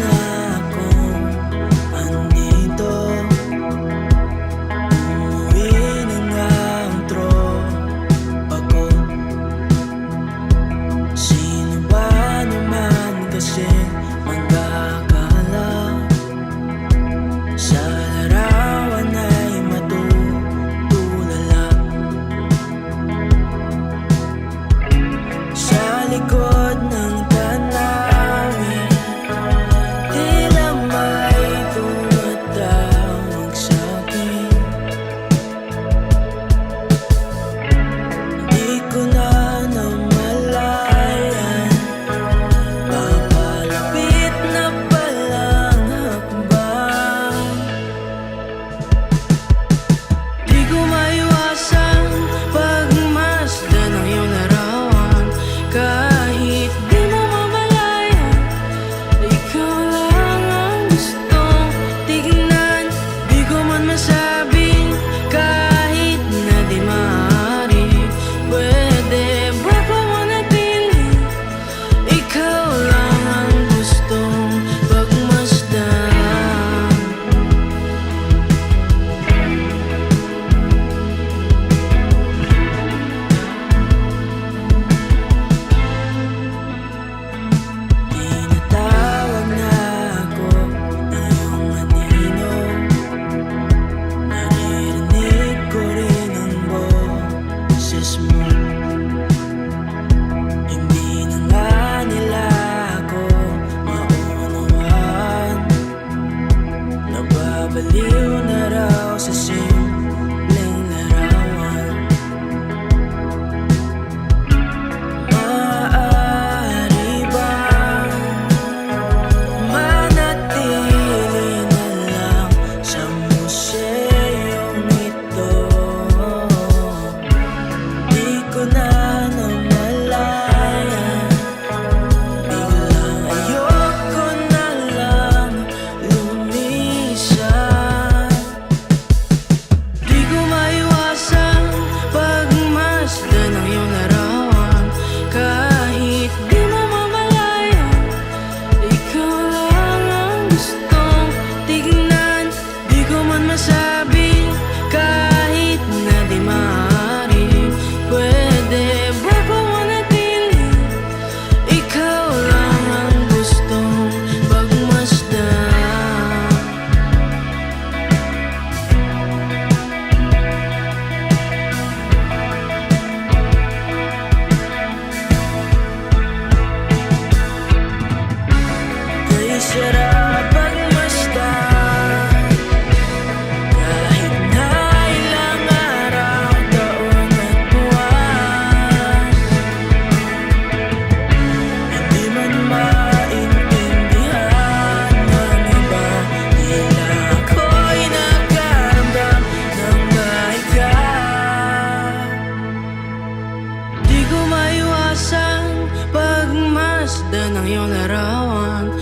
na akong andito. Umuwi na nga ang tropa ko. Sino ba naman kasi magkakala sa larawan ay matutulala. Sa likod ng tanawin, tila may tumatawag sa'kin. Di ko na namalayan, papalapit na palang hakbang. Di ko maiwasang pagmasdan ng iyong larawan. Kahit di mo mamalayan, ikaw lang ang gustong tignan. Di ko man masabing kahit na di maaari, pwede ba pumanatili? Ikaw lang ang gustong pagmasdan. Tinatawag na ako ng iyong anino. Naririnig ko rin ang boses mo. Hindi na nga nila ako maunawaan. Nababaliw na raw sa simpleng larawan. Maaari bang manatili na lang sa museyong ito? Di ko na namalayan, biglang ayoko na lang lumisan. Di ko maiwasang pagmasdan ng iyong larawan. Kahit di mo mamalayan, ikaw lang ang gustong tignan. Di ko man masabi kahit na di maaari, pwede ba pumanatili? Ikaw lang ang gustong pagmasdan. Kay sarap pagmasdan, kahit na ilang araw, taon at buwan. Hindi man maintindihan ng iba, tila ako'y nagkaramdam ng maika. Di ko maiwasang pagmasdan ng iyong larawan.